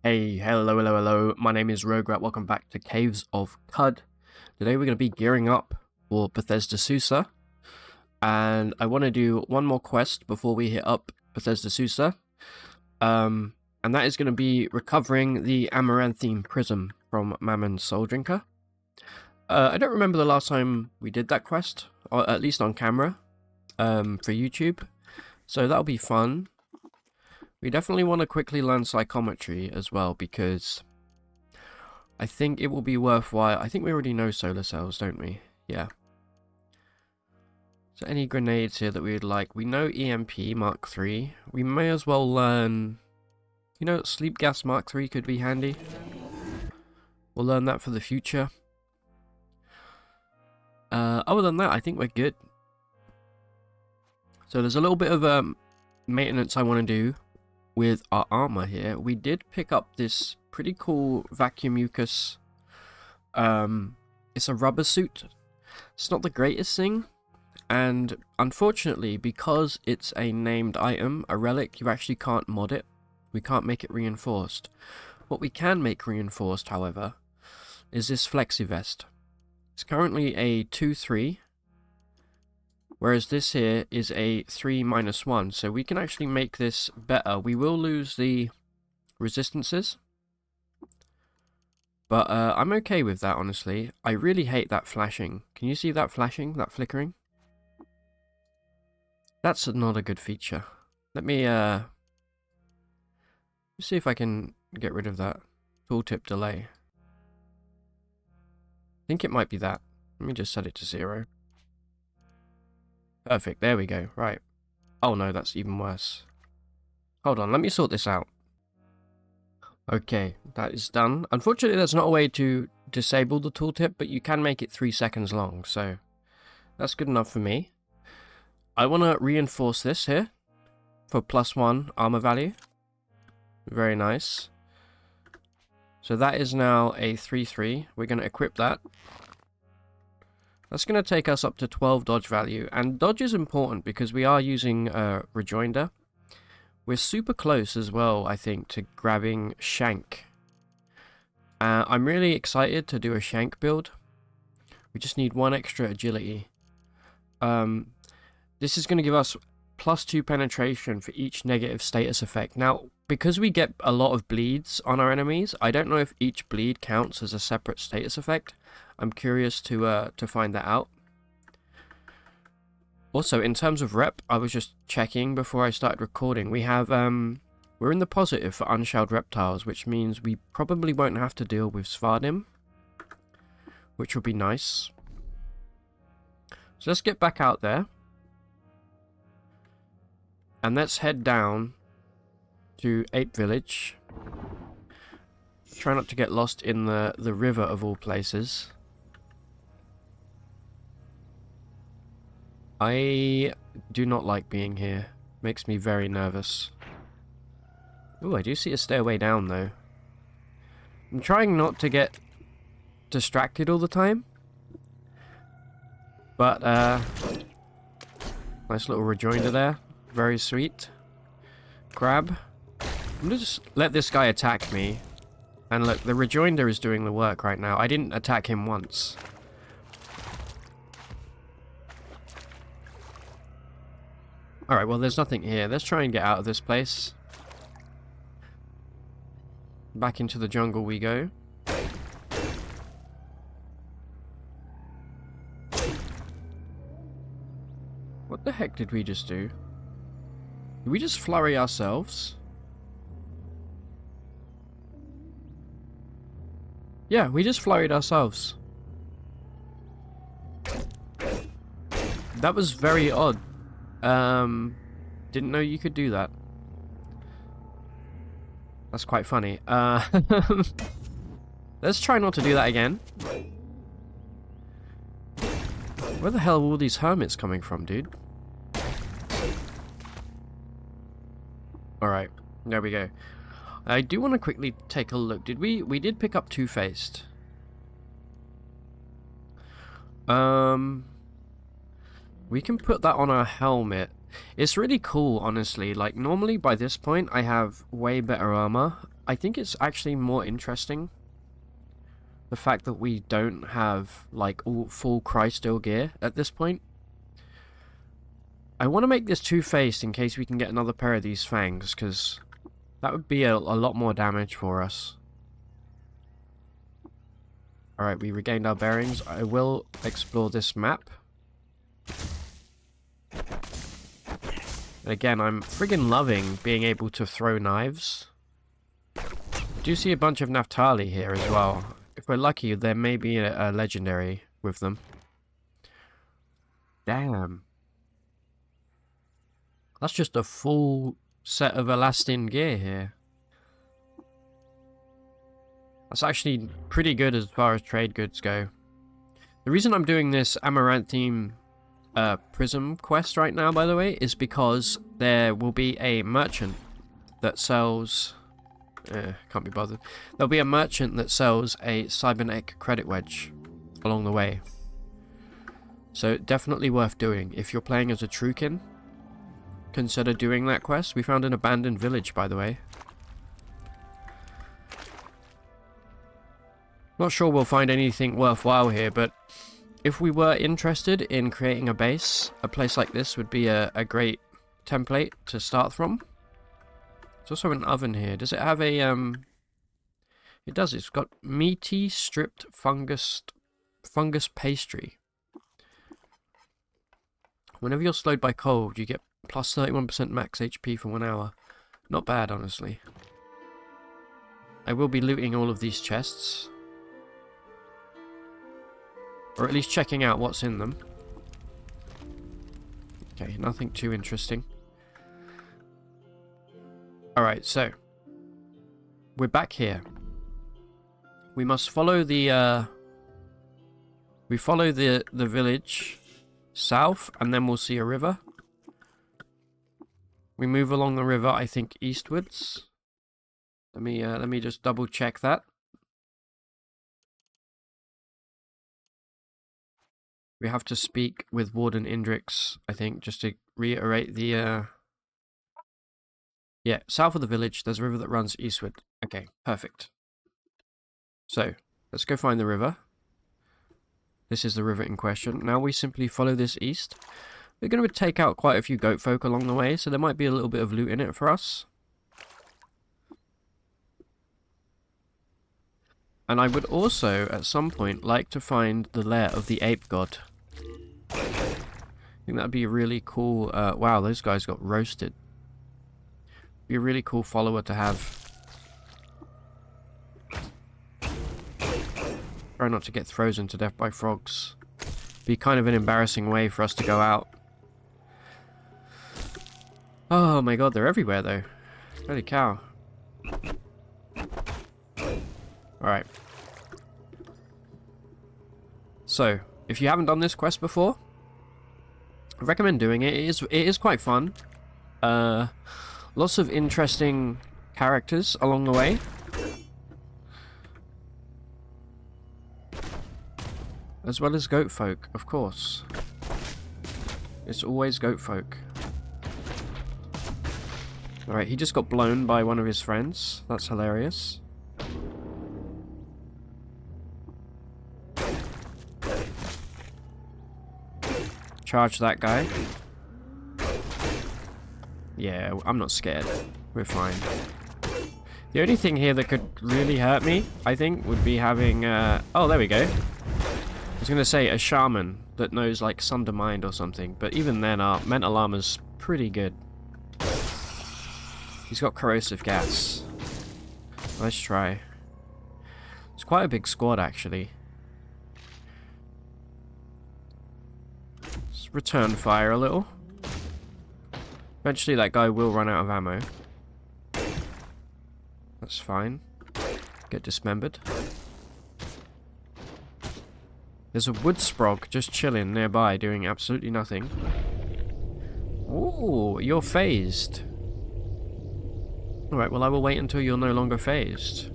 Hey, hello, my name is Roguelike, welcome back to Caves of Cud. Today we're going to be gearing up for Bethesda Susa, and I want to do one more quest before we hit up Bethesda Susa, and that is going to be recovering the Amaranthine Prism from Mammon's Soul Drinker. I don't remember the last time we did that quest, or at least on camera, for YouTube, so that'll be fun. We definitely want to quickly learn psychometry as well, because I think it will be worthwhile. I think we already know solar cells, don't we? Yeah. So any grenades here that we would like? We know EMP Mark III. We may as well learn, you know, sleep gas Mark III could be handy. We'll learn that for the future. Other than that, I think we're good. So there's a little bit of maintenance I want to do with our armor here. We did pick up this pretty cool vacuum mucus. It's a rubber suit. It's not the greatest thing, and unfortunately, because it's a named item, a relic, you actually can't mod it. We can't make it reinforced. What we can make reinforced, however, is this flexi vest. It's currently a 2-3. Whereas this here is a 3-1, so we can actually make this better. We will lose the resistances, but I'm okay with that, honestly. I really hate that flashing. Can you see that flashing, that flickering? That's not a good feature. Let me see if I can get rid of that tooltip delay. I think it might be that. Let me just set it to 0. Perfect, there we go, right. Oh no, that's even worse. Hold on, let me sort this out. Okay, that is done. Unfortunately, there's not a way to disable the tooltip, but you can make it 3 seconds long, so that's good enough for me. I want to reinforce this here for +1 armor value. Very nice. So that is now a 3-3. We're going to equip that. That's going to take us up to 12 dodge value, and dodge is important because we are using rejoinder. We're super close as well, I think, to grabbing Shank. I'm really excited to do a Shank build. We just need 1 extra agility. This is going to give us +2 penetration for each negative status effect. Now, because we get a lot of bleeds on our enemies, I don't know if each bleed counts as a separate status effect. I'm curious to find that out. Also, in terms of rep, I was just checking before I started recording. We have we're in the positive for unshelled reptiles, which means we probably won't have to deal with Svardim, which will be nice. So let's get back out there, and let's head down to Ape Village. Try not to get lost in the river of all places. I do not like being here. Makes me very nervous. Ooh, I do see a stairway down though. I'm trying not to get distracted all the time. But nice little rejoinder there. Very sweet. Grab. I'm gonna just let this guy attack me. And look, the rejoinder is doing the work right now. I didn't attack him once. Alright, well there's nothing here. Let's try and get out of this place. Back into the jungle we go. What the heck did we just do? Did we just flurry ourselves? Yeah, we just flurried ourselves. That was very odd. Didn't know you could do that. That's quite funny. Let's try not to do that again. Where the hell are all these hermits coming from, dude? Alright, there we go. I do want to quickly take a look. We did pick up Two-Faced. We can put that on our helmet. It's really cool, honestly. Like, normally by this point, I have way better armor. I think it's actually more interesting the fact that we don't have like all full Crysteel gear at this point. I want to make this two-faced in case we can get another pair of these fangs, because that would be a lot more damage for us. Alright, we regained our bearings. I will explore this map. Again, I'm friggin' loving being able to throw knives. I do see a bunch of Naphtali here as well. If we're lucky, there may be a legendary with them. Damn. That's just a full set of Elastin gear here. That's actually pretty good as far as trade goods go. The reason I'm doing this Amaranthine PRISM quest right now, by the way, is because there will be a merchant that sells... can't be bothered. There'll be a merchant that sells a cybernetic credit wedge along the way. So definitely worth doing. If you're playing as a Trukin, consider doing that quest. We found an abandoned village, by the way. Not sure we'll find anything worthwhile here, but if we were interested in creating a base, a place like this would be a great template to start from. There's also an oven here. Does it have a, It does. It's got meaty stripped fungus pastry. Whenever you're slowed by cold, you get plus 31% max HP for 1 hour. Not bad, honestly. I will be looting all of these chests. Or at least checking out what's in them. Okay, nothing too interesting. Alright, so we're back here. We must follow the the village south, and then we'll see a river. We move along the river, I think, eastwards. Let me just double check that. We have to speak with Warden Indrix, I think, just to reiterate the yeah, south of the village, there's a river that runs eastward. Okay, perfect. So, let's go find the river. This is the river in question. Now we simply follow this east. We're going to take out quite a few goat folk along the way, so there might be a little bit of loot in it for us. And I would also, at some point, like to find the lair of the ape god. I think that'd be a really cool... wow, those guys got roasted. Be a really cool follower to have. Try not to get frozen to death by frogs. Be kind of an embarrassing way for us to go out. Oh my god, they're everywhere though. Holy cow. Alright. So, if you haven't done this quest before, I recommend doing it. It is quite fun. Lots of interesting characters along the way. As well as goat folk, of course. It's always goat folk. Alright, he just got blown by one of his friends. That's hilarious. Charge that guy. Yeah, I'm not scared. We're fine. The only thing here that could really hurt me, I think, would be having, oh, there we go. I was going to say a shaman that knows, like, Sundermind or something. But even then, our mental armor's pretty good. He's got corrosive gas. Let's try. It's quite a big squad, actually. Let's return fire a little. Eventually that guy will run out of ammo. That's fine. Get dismembered. There's a wood sprog just chilling nearby, doing absolutely nothing. Ooh, you're phased. Alright, well I will wait until you're no longer phased.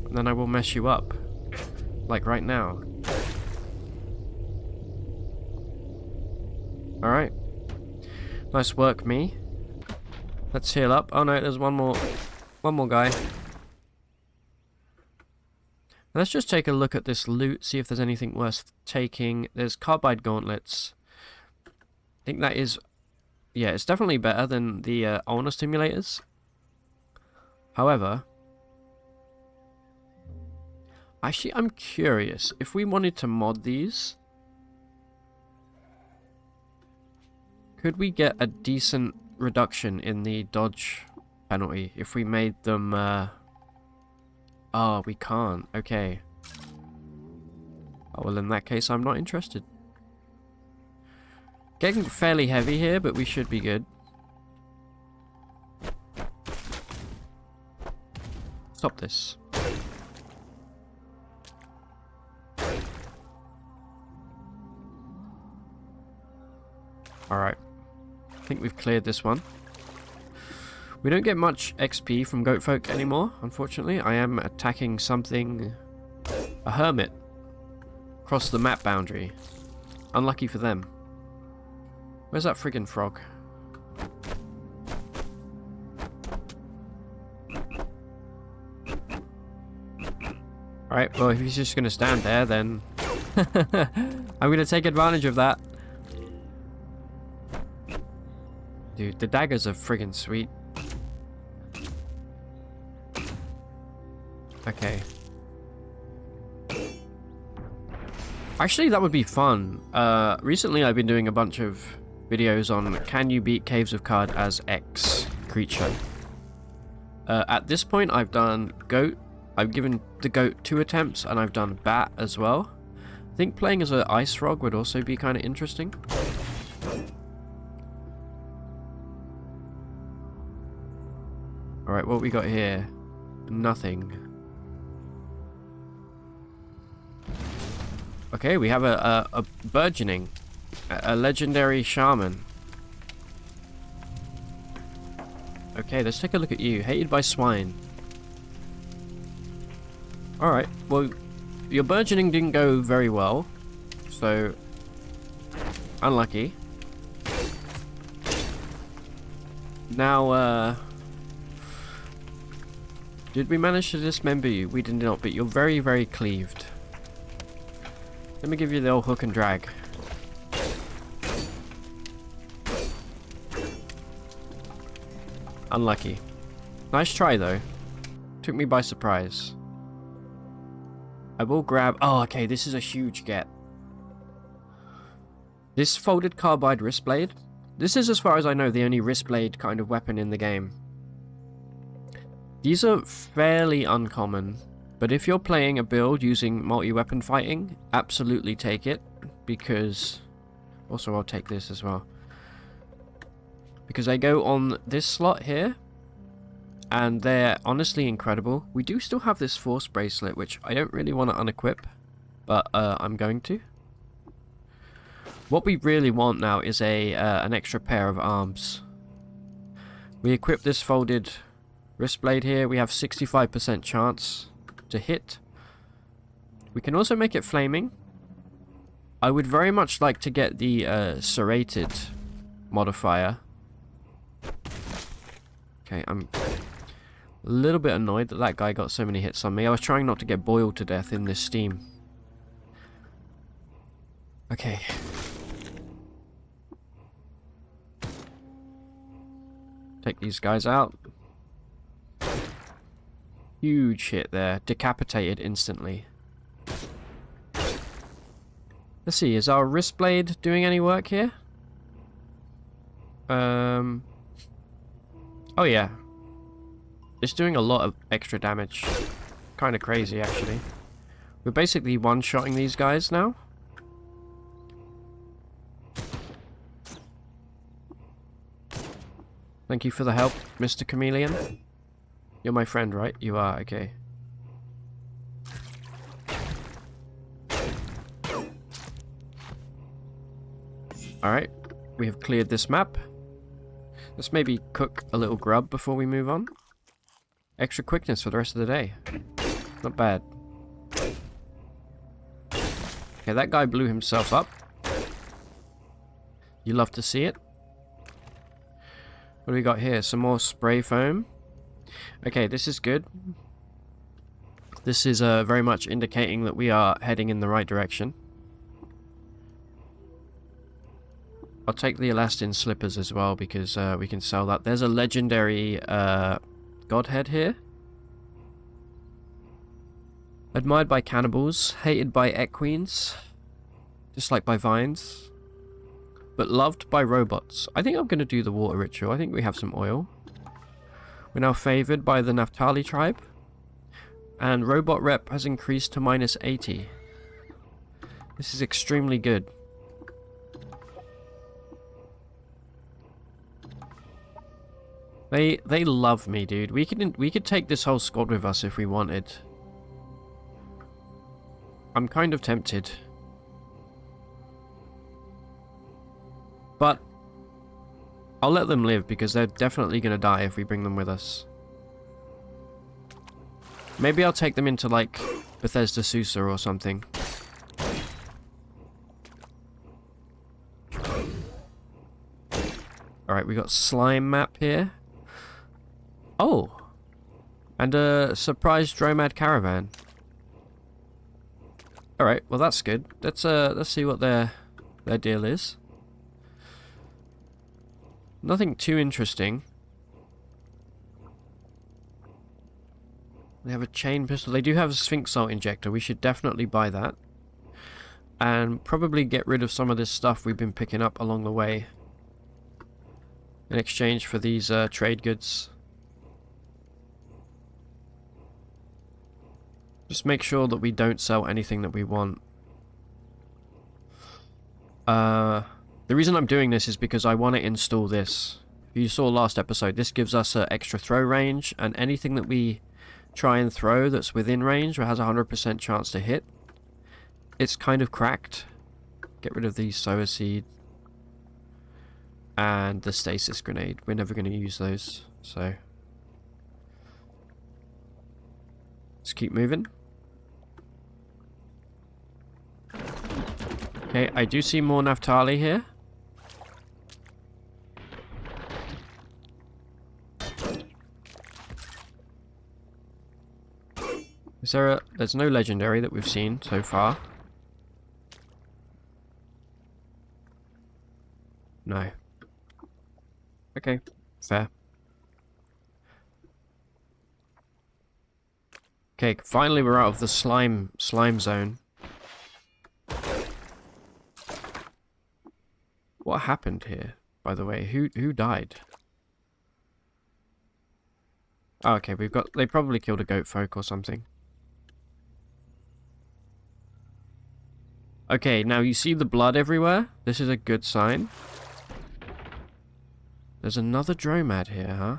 And then I will mess you up. Like right now. Alright. Nice work, me. Let's heal up. Oh no, there's one more guy. Let's just take a look at this loot, see if there's anything worth taking. There's carbide gauntlets. I think that is... yeah, it's definitely better than the ulnar stimulators. However... actually, I'm curious. If we wanted to mod these... could we get a decent reduction in the dodge penalty if we made them... oh, we can't. Okay. Oh, well, in that case, I'm not interested. Getting fairly heavy here, but we should be good. Stop this. Alright. I think we've cleared this one. We don't get much XP from goat folk anymore, unfortunately. I am attacking something... a hermit. Across the map boundary. Unlucky for them. Where's that friggin' frog? Alright, well, if he's just gonna stand there, then... I'm gonna take advantage of that. Dude, the daggers are friggin' sweet. Okay. Actually, that would be fun. Recently I've been doing a bunch of videos on can you beat Caves of Card as X creature. At this point I've done goat. I've given the goat 2 attempts and I've done bat as well. I think playing as an ice frog would also be kind of interesting. Alright, what we got here? Nothing. Okay, we have a burgeoning. A legendary shaman. Okay, let's take a look at you. Hated by swine. Alright, well, your burgeoning didn't go very well. So, unlucky. Now, did we manage to dismember you? We did not, but you're very, very cleaved. Let me give you the old hook and drag. Unlucky. Nice try, though. Took me by surprise. I will grab... oh, okay, this is a huge get. This folded carbide wrist blade. This is, as far as I know, the only wrist blade kind of weapon in the game. These are fairly uncommon. But if you're playing a build using multi-weapon fighting, absolutely take it, because... also, I'll take this as well. Because they go on this slot here, and they're honestly incredible. We do still have this force bracelet, which I don't really want to unequip, but I'm going to. What we really want now is an extra pair of arms. We equip this folded wrist blade here. We have 65% chance to hit. We can also make it flaming. I would very much like to get the serrated modifier. Okay, I'm a little bit annoyed that that guy got so many hits on me. I was trying not to get boiled to death in this steam. Okay. Take these guys out. Huge hit there. Decapitated instantly. Let's see, is our wrist blade doing any work here? Oh yeah. It's doing a lot of extra damage. Kind of crazy, actually. We're basically one-shotting these guys now. Thank you for the help, Mr. Chameleon. You're my friend, right? You are, okay. Alright, we have cleared this map. Let's maybe cook a little grub before we move on. Extra quickness for the rest of the day. Not bad. Okay, that guy blew himself up. You love to see it. What do we got here? Some more spray foam. Okay, this is good. This is very much indicating that we are heading in the right direction. I'll take the elastin slippers as well because we can sell that. There's a legendary godhead here. Admired by cannibals, hated by equines, disliked by vines, but loved by robots. I think I'm going to do the water ritual. I think we have some oil. We're now favored by the Naphtali tribe. And robot rep has increased to -80. This is extremely good. They love me, dude. We could take this whole squad with us if we wanted. I'm kind of tempted. But I'll let them live because they're definitely going to die if we bring them with us. Maybe I'll take them into, like, Bethesda Susa or something. Alright, we got slime map here. Oh! And a surprise Dromad caravan. Alright, well that's good. Let's see what their deal is. Nothing too interesting. They have a chain pistol. They do have a Sphinx Salt injector. We should definitely buy that. And probably get rid of some of this stuff we've been picking up along the way. In exchange for these trade goods. Just make sure that we don't sell anything that we want. The reason I'm doing this is because I want to install this. If you saw last episode, this gives us an extra throw range, and anything that we try and throw that's within range or has a 100% chance to hit, it's kind of cracked. Get rid of the sower seed and the stasis grenade. We're never going to use those, so let's keep moving. Okay, I do see more Naphtali here. Is there a... There's no legendary that we've seen so far. No. Okay, fair. Okay, finally we're out of the slime zone. What happened here, by the way? Who died? Oh, okay, we've got... They probably killed a goat folk or something. Okay, now you see the blood everywhere? This is a good sign. There's another Dromad here, huh?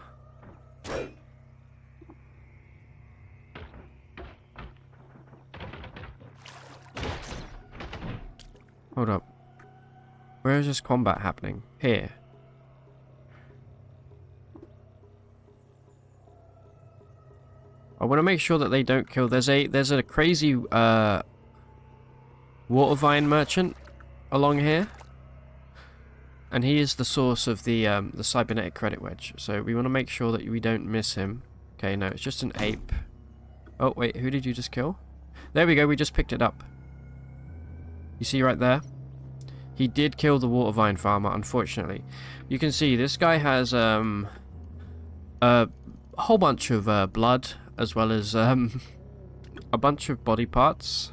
Hold up. Where is this combat happening? Here. I want to make sure that they don't kill... There's a crazy water vine merchant along here, and he is the source of the cybernetic credit wedge. So we want to make sure that we don't miss him. Okay, no, it's just an ape. Oh wait, who did you just kill? There we go. We just picked it up. You see right there? He did kill the water vine farmer, unfortunately. You can see this guy has a whole bunch of blood, as well as a bunch of body parts.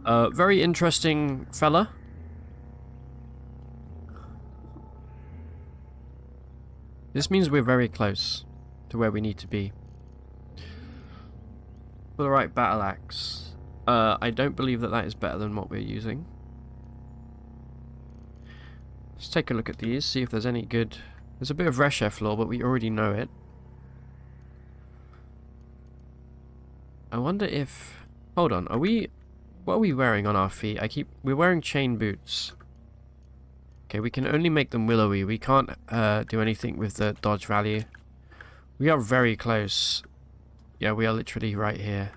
Very interesting fella. This means we're very close to where we need to be. For the right battle axe. I don't believe that is better than what we're using. Let's take a look at these, see if there's any good... There's a bit of Reshef lore, but we already know it. I wonder if... Hold on, are we... What are we wearing on our feet? We're wearing chain boots. Okay, we can only make them willowy. We can't do anything with the dodge value. We are very close. Yeah, we are literally right here.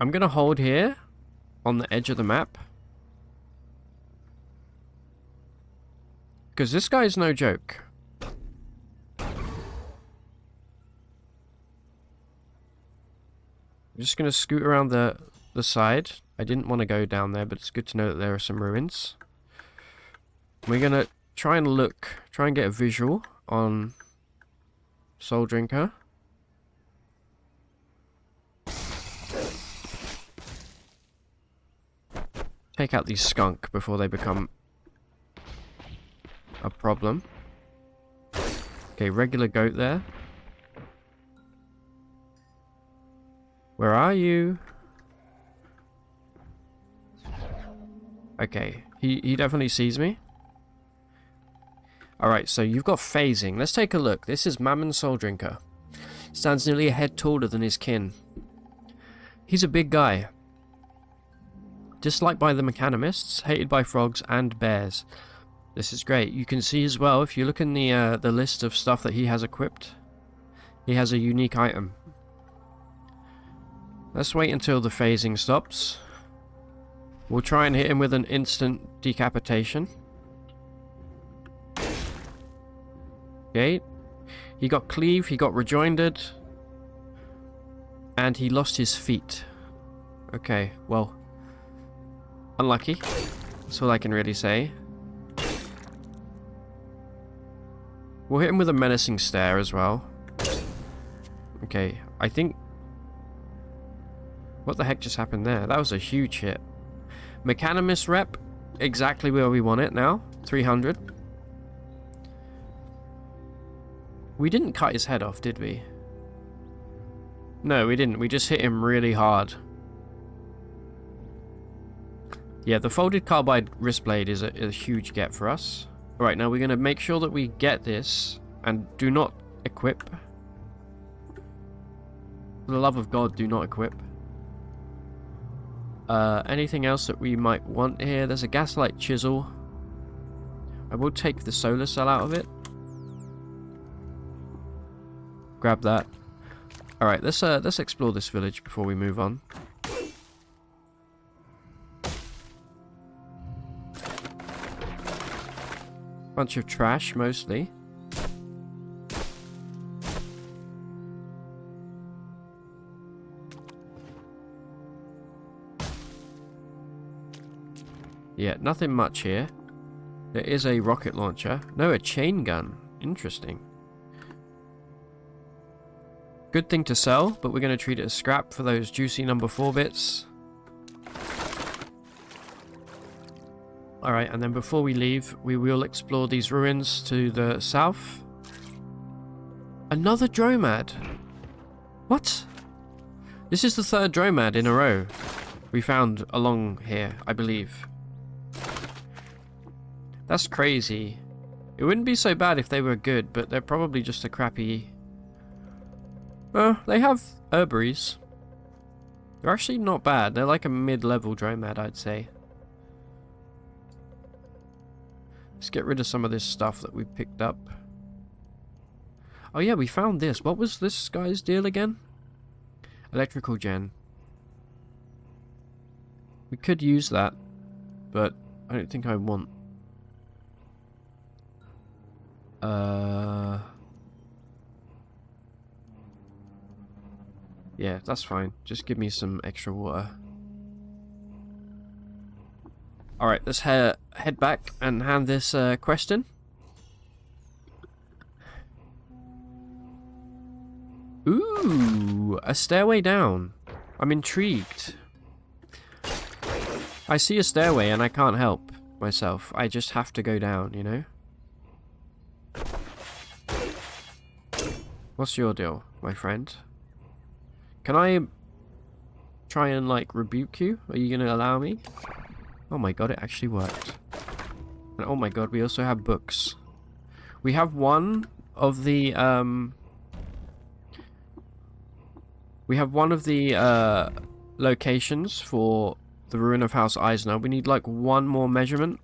I'm going to hold here on the edge of the map. Because this guy's no joke. I'm just going to scoot around the side. I didn't want to go down there, but it's good to know that there are some ruins. We're going to try and get a visual on Soul Drinker. Take out these skunk before they become a problem. Okay, regular goat there. Where are you? Okay, he definitely sees me. Alright, so you've got phasing. Let's take a look. This is Mammon Soul Drinker. Stands nearly a head taller than his kin. He's a big guy. Disliked by the mechanimists, hated by frogs and bears. This is great. You can see as well, if you look in the list of stuff that he has equipped, he has a unique item. Let's wait until the phasing stops. We'll try and hit him with an instant decapitation. Okay. He got cleave, he got rejoined, and he lost his feet. Okay, well, unlucky. That's all I can really say. We'll hit him with a menacing stare as well. Okay, I think... What the heck just happened there? That was a huge hit. Mechanimist rep, exactly where we want it now. 300. We didn't cut his head off, did we? No, we didn't. We just hit him really hard. Yeah, the folded carbide wrist blade is a huge get for us. Alright, now we're going to make sure that we get this and do not equip. For the love of God, do not equip. Anything else that we might want here? There's a gaslight chisel. I will take the solar cell out of it. Grab that. Alright, let's explore this village before we move on. Bunch of trash, mostly. Yeah, nothing much here. There is a rocket launcher. No, a chain gun. Interesting. Good thing to sell, but we're going to treat it as scrap for those juicy number 4 bits. Alright, and then before we leave, we will explore these ruins to the south. Another dromad! What? This is the 3rd dromad in a row we found along here, I believe. That's crazy. It wouldn't be so bad if they were good, but they're probably just a crappy... Well, they have herbaries. They're actually not bad. They're like a mid-level dromad, I'd say. Let's get rid of some of this stuff that we picked up. Oh yeah, we found this. What was this guy's deal again? Electrical gen. We could use that, but I don't think I want. Yeah, that's fine. Just give me some extra water. Alright, let's head back and hand this quest in. Ooh, a stairway down. I'm intrigued. I see a stairway and I can't help myself. I just have to go down, you know? What's your deal, my friend? Can I try and, like, rebuke you? Are you gonna allow me? Oh my god, it actually worked. And oh my god, we also have books. We have one of the, locations for the ruin of House Eisner. We need, like, one more measurement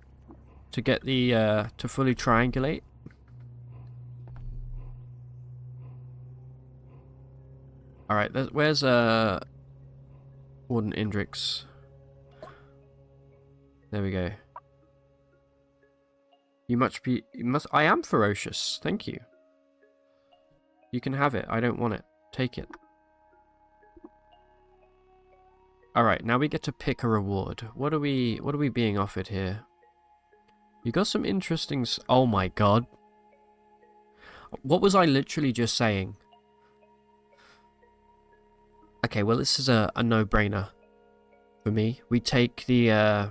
to get the, to fully triangulate. Alright, where's, Warden Indrix? There we go. You must. I am ferocious. Thank you. You can have it. I don't want it. Take it. Alright, now we get to pick a reward. What are we being offered here? You got some interesting... Oh my god. What was I literally just saying? Okay, well this is a no-brainer for me. We take the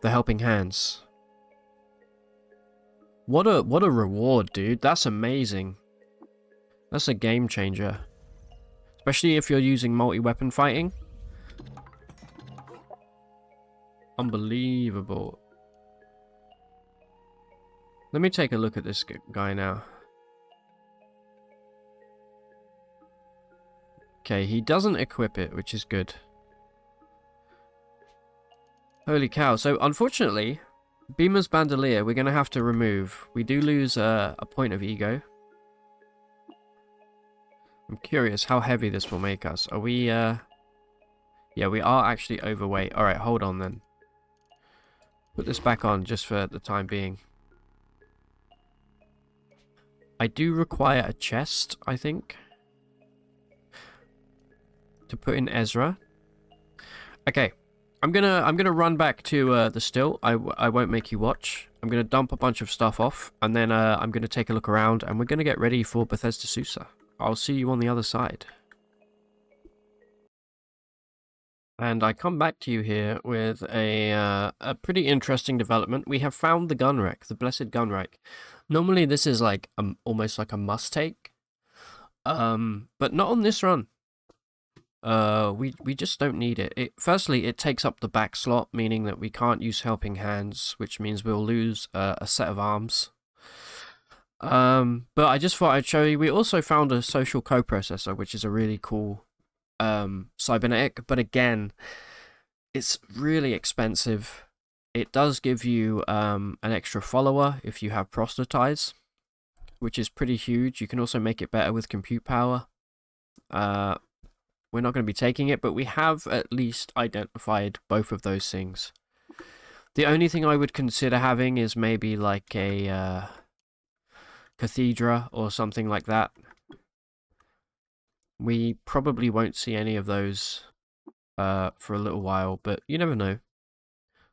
helping hands. What a reward, dude. That's amazing. That's a game changer. Especially if you're using multi-weapon fighting. Unbelievable. Let me take a look at this guy now. Okay, he doesn't equip it, which is good. Holy cow. So, unfortunately, Beamer's Bandolier, we're going to have to remove. We do lose a point of ego. I'm curious how heavy this will make us. Are we, Yeah, we are actually overweight. Alright, hold on then. Put this back on just for the time being. I do require a chest, I think, to put in Ezra. Okay, I'm gonna run back to the still. I won't make you watch. I'm gonna dump a bunch of stuff off, and then I'm gonna take a look around, and we're gonna get ready for Bethesda Susa. I'll see you on the other side. And I come back to you here with a pretty interesting development. We have found the gun wreck, the blessed gun wreck. Normally this is like almost like a must take, but not on this run. We just don't need it. Firstly, it takes up the back slot, meaning that we can't use helping hands, which means we'll lose a set of arms. But I just thought I'd show you. We also found a social coprocessor, which is a really cool cybernetic, but again, it's really expensive. It does give you an extra follower if you have proselytize, which is pretty huge. You can also make it better with compute power. We're not going to be taking it, but we have at least identified both of those things. The only thing I would consider having is maybe like a cathedra or something like that. We probably won't see any of those for a little while, but you never know.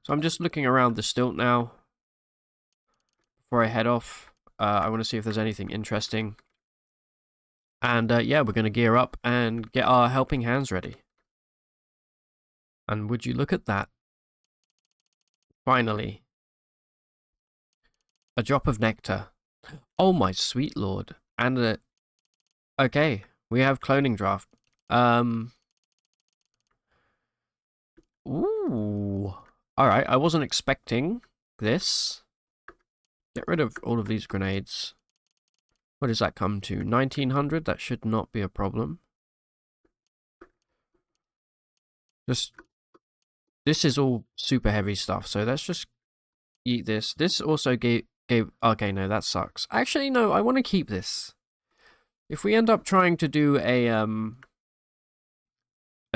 So I'm just looking around the stilt now before I head off. I want to see if there's anything interesting. And yeah, we're going to gear up and get our helping hands ready. And would you look at that? Finally. A drop of nectar. Oh my sweet lord. And a... Okay, we have cloning draft. Ooh. Alright, I wasn't expecting this. Get rid of all of these grenades. What does that come to? 1900? That should not be a problem. This is all super heavy stuff, so let's just eat this. This also gave... Okay, no, that sucks. Actually, no, I want to keep this. If we end up trying to do a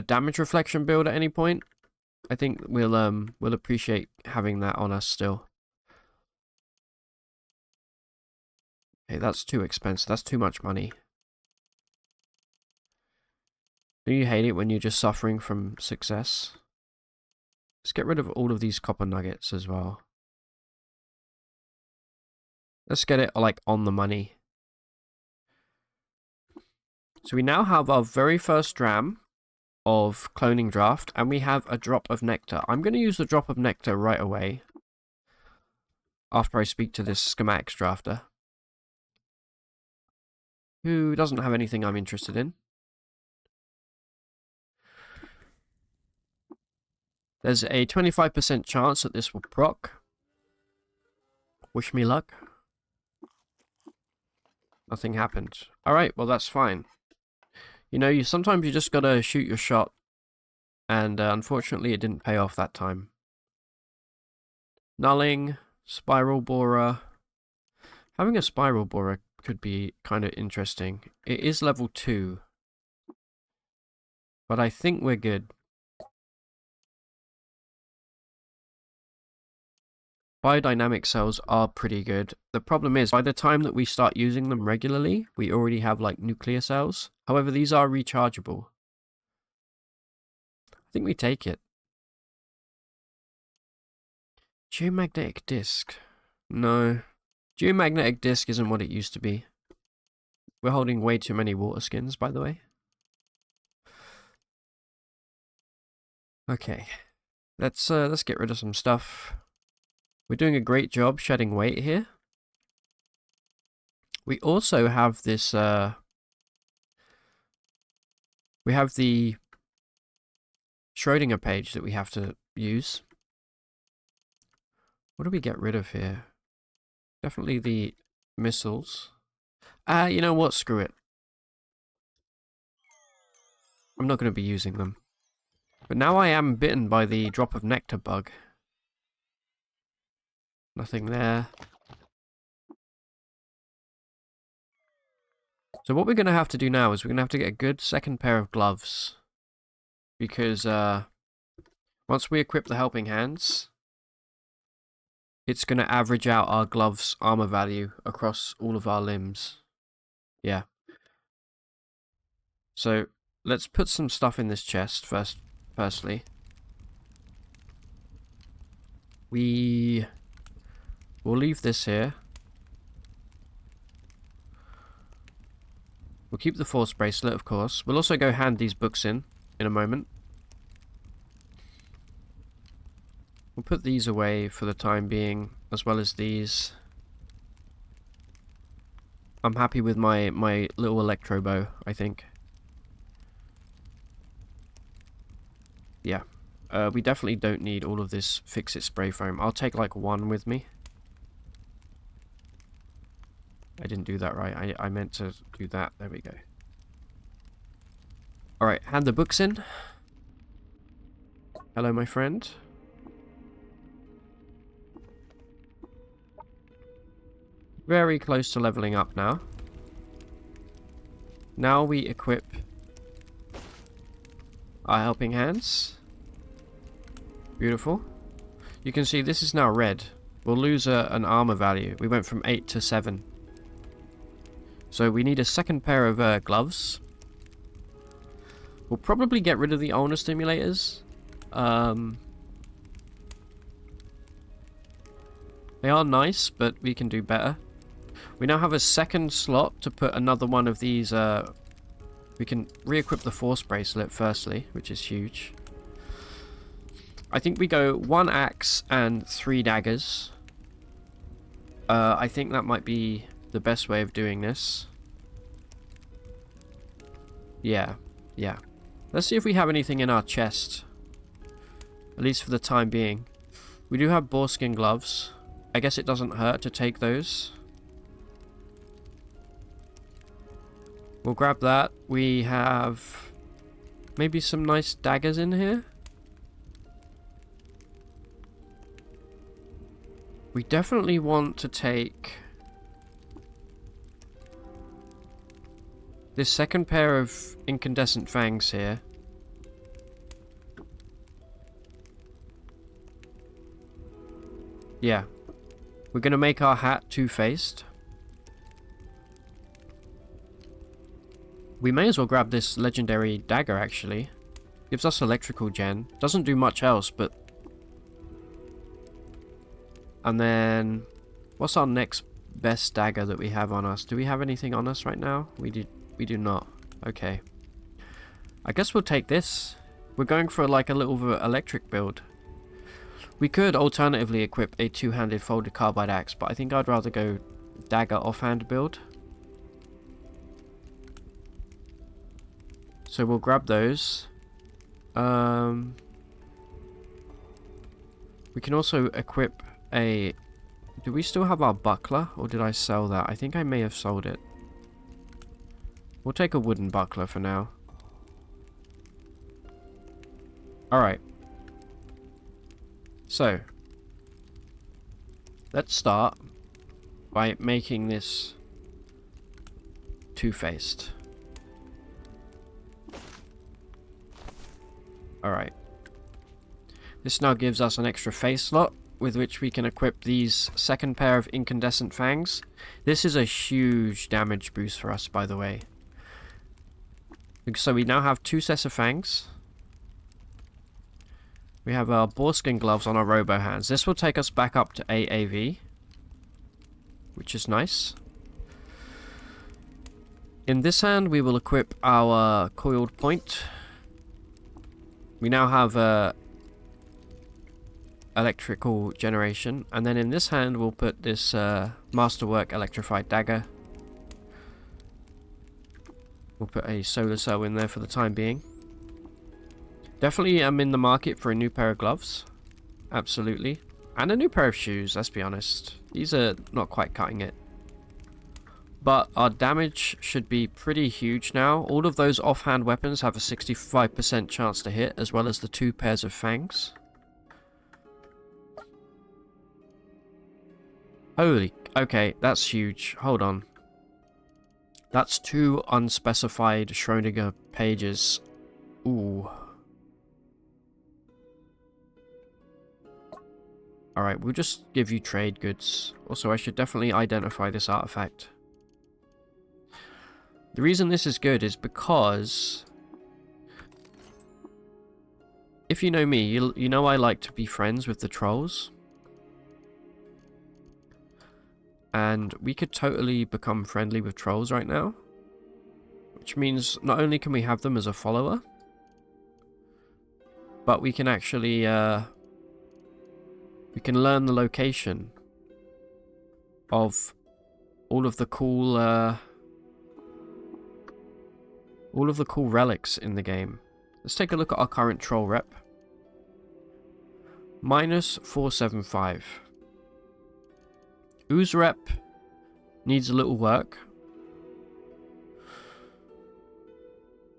damage reflection build at any point, I think we'll appreciate having that on us still. Okay, that's too expensive. That's too much money. Do you hate it when you're just suffering from success? Let's get rid of all of these copper nuggets as well. Let's get it, like, on the money. So we now have our very first dram of cloning draft, and we have a drop of nectar. I'm going to use the drop of nectar right away after I speak to this schematics drafter, who doesn't have anything I'm interested in. There's a 25% chance that this will proc. Wish me luck. Nothing happened. Alright, well that's fine. You know, sometimes you just gotta shoot your shot. And unfortunately it didn't pay off that time. Nulling, spiral borer. Having a spiral borer could be kind of interesting. It is level 2. But I think we're good. Biodynamic cells are pretty good. The problem is, by the time that we start using them regularly, we already have like nuclear cells. However, these are rechargeable. I think we take it. Geomagnetic disc. No. Geomagnetic disc isn't what it used to be. We're holding way too many water skins, by the way. Okay. Let's get rid of some stuff. We're doing a great job shedding weight here. We also have this, we have the Schrödinger page that we have to use. What do we get rid of here? Definitely the missiles. You know what? Screw it. I'm not going to be using them. But now I am bitten by the drop of nectar bug. Nothing there. So what we're going to have to do now is we're going to have to get a good second pair of gloves. Because once we equip the helping hands, it's going to average out our gloves' armor value across all of our limbs. Yeah. So let's put some stuff in this chest firstly. We'll leave this here. We'll keep the force bracelet, of course. We'll also go hand these books in a moment. We'll put these away for the time being, as well as these. I'm happy with my little electro bow, I think. Yeah. We definitely don't need all of this fix-it spray foam. I'll take like one with me. I didn't do that right. I meant to do that. There we go. Alright, hand the books in. Hello, my friend. Very close to leveling up now. Now we equip our helping hands. Beautiful. You can see this is now red. We'll lose an armor value. We went from 8 to 7. So we need a second pair of gloves. We'll probably get rid of the ulnar stimulators. They are nice, but we can do better. We now have a second slot to put another one of these. We can re-equip the force bracelet firstly, which is huge. I think we go 1 axe and 3 daggers. I think that might be the best way of doing this. Yeah. Let's see if we have anything in our chest. At least for the time being. We do have boarskin gloves. I guess it doesn't hurt to take those. We'll grab that. We have maybe some nice daggers in here. We definitely want to take this second pair of incandescent fangs here. Yeah. We're going to make our hat two-faced. We may as well grab this legendary dagger, actually. Gives us electrical gen. Doesn't do much else, but... And then... What's our next best dagger that we have on us? Do we have anything on us right now? We do not. Okay. I guess we'll take this. We're going for like a little electric build. We could alternatively equip a two-handed folded carbide axe, but I think I'd rather go dagger offhand build. So we'll grab those. We can also equip a... Do we still have our buckler, or did I sell that? I think I may have sold it. We'll take a wooden buckler for now. Alright. So, let's start by making this two-faced. Alright. This now gives us an extra face slot. with which we can equip these second pair of incandescent fangs. This is a huge damage boost for us, by the way. So we now have 2 sets of fangs. We have our boarskin gloves on our robo hands. This will take us back up to AAV, which is nice. In this hand, we will equip our coiled point. We now have electrical generation, and then in this hand we'll put this masterwork electrified dagger. We'll put a solar cell in there for the time being. Definitely am in the market for a new pair of gloves, absolutely, and a new pair of shoes. Let's be honest, these are not quite cutting it, but our damage should be pretty huge now. All of those offhand weapons have a 65% chance to hit, as well as the 2 pairs of fangs. Holy, okay, that's huge. Hold on. That's 2 unspecified Schrödinger pages. Ooh. Alright, we'll just give you trade goods. Also, I should definitely identify this artifact. The reason this is good is because... if you know me, you know I like to be friends with the trolls. And we could totally become friendly with trolls right now. Which means not only can we have them as a follower, but we can actually, we can learn the location of all of the cool, relics in the game. Let's take a look at our current troll rep. Minus 475. Ooze rep needs a little work.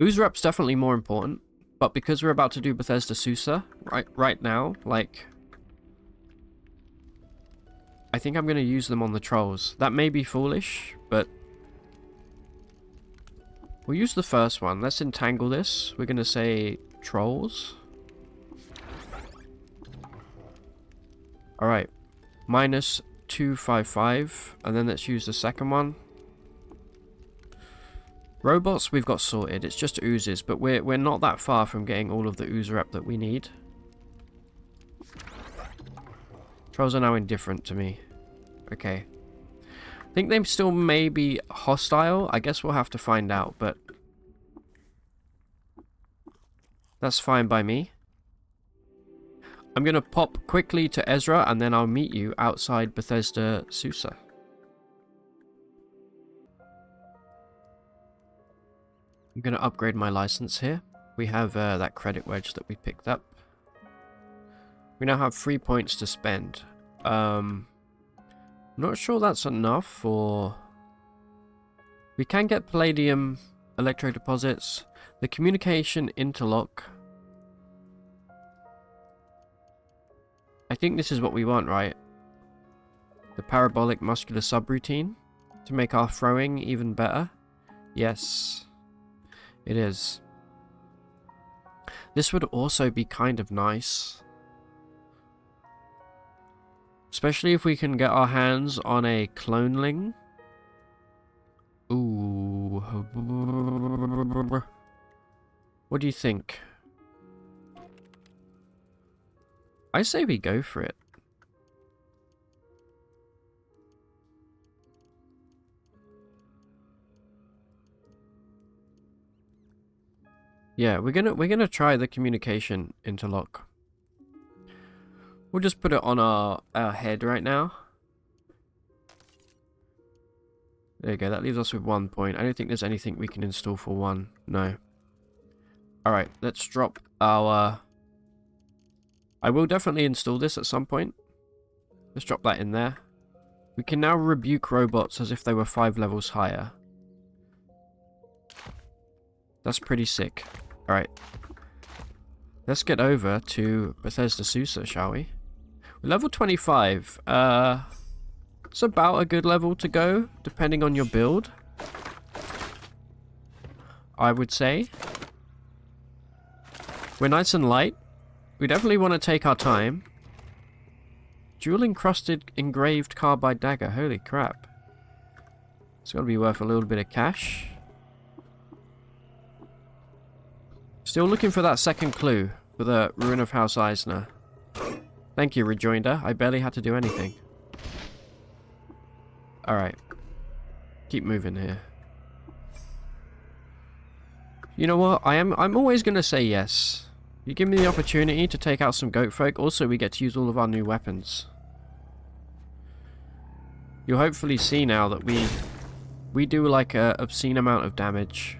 Ooze rep's definitely more important, but because we're about to do Bethesda Susa right now, like, I think I'm going to use them on the trolls. That may be foolish, but we'll use the first one. Let's entangle this. We're going to say trolls. Alright. Minus 255, and then let's use the second one. Robots we've got sorted, it's just oozes, but we're not that far from getting all of the ooze rep that we need. Trolls are now indifferent to me. Okay. I think they still may be hostile. I guess we'll have to find out, but that's fine by me. I'm going to pop quickly to Ezra, and then I'll meet you outside Bethesda Susa. I'm going to upgrade my license here. We have that credit wedge that we picked up. We now have 3 points to spend. Not sure that's enough for... We can get palladium electro deposits. The communication interlock. I think this is what we want, right? The parabolic muscular subroutine to make our throwing even better. Yes, it is. This would also be kind of nice. Especially if we can get our hands on a cloneling. Ooh. What do you think? I say we go for it. Yeah, we're gonna try the communication interlock. We'll just put it on our head right now. There you go, that leaves us with 1 point. I don't think there's anything we can install for 1. No. Alright, let's drop our... I will definitely install this at some point. Let's drop that in there. We can now rebuke robots as if they were 5 levels higher. That's pretty sick. Alright. Let's get over to Bethesda Susa, shall we? We're level 25. It's about a good level to go, depending on your build. I would say. We're nice and light. We definitely want to take our time. Jewel encrusted engraved carbide dagger. Holy crap. It's gotta be worth a little bit of cash. Still looking for that second clue for the ruin of House Eisner. Thank you, Rejoinder. I barely had to do anything. Alright. Keep moving here. You know what? I'm always gonna say yes. You give me the opportunity to take out some goat folk. Also, we get to use all of our new weapons. You'll hopefully see now that we do like a obscene amount of damage.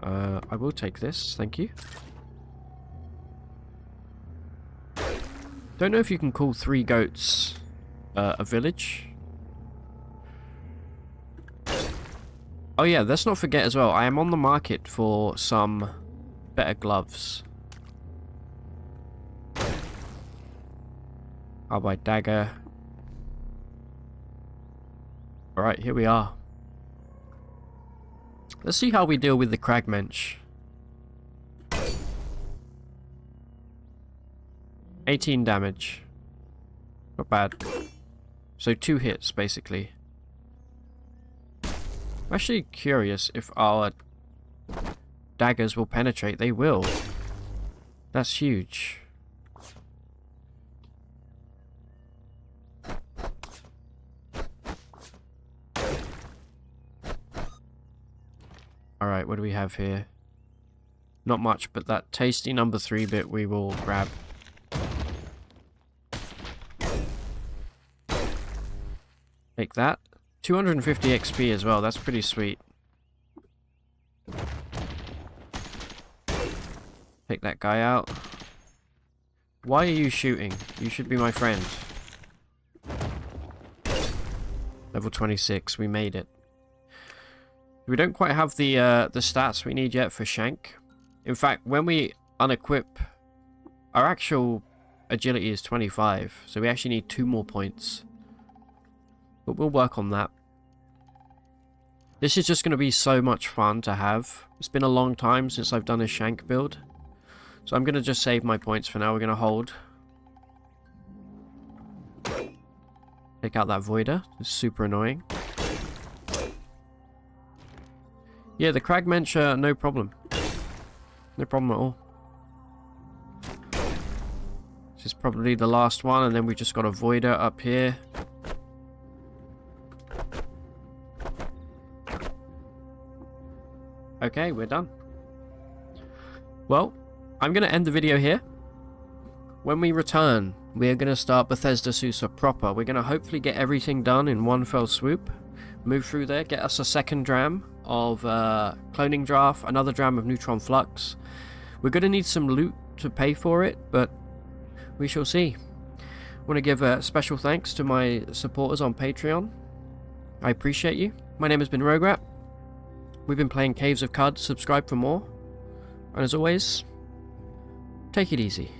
I will take this, thank you. Don't know if you can call 3 goats a village. Oh yeah, let's not forget as well, I am on the market for some better gloves. Carbide dagger. Alright, here we are. Let's see how we deal with the Kragmensch. 18 damage. Not bad. So 2 hits, basically. I'm actually curious if our daggers will penetrate. They will. That's huge. Alright, what do we have here? Not much, but that tasty number 3 bit we will grab. Take that. 250 XP as well, that's pretty sweet. Take that guy out. Why are you shooting? You should be my friend. Level 26, we made it. We don't quite have the stats we need yet for Shank. In fact, when we unequip, our actual agility is 25, so we actually need 2 more points. But we'll work on that. This is just going to be so much fun to have. It's been a long time since I've done a Shank build. So I'm going to just save my points for now. We're going to hold. Take out that Voider. It's super annoying. Yeah, the Kragmensch, no problem. No problem at all. This is probably the last one, and then we just got a Voider up here. Okay, we're done. Well, I'm going to end the video here. When we return, we're going to start Bethesda Susa proper. We're going to hopefully get everything done in one fell swoop. Move through there, get us a second dram of cloning draft, another dram of neutron flux. We're going to need some loot to pay for it, but we shall see. I want to give a special thanks to my supporters on Patreon. I appreciate you. My name has been Roguelike. We've been playing Caves of Cud. Subscribe for more. And as always, take it easy.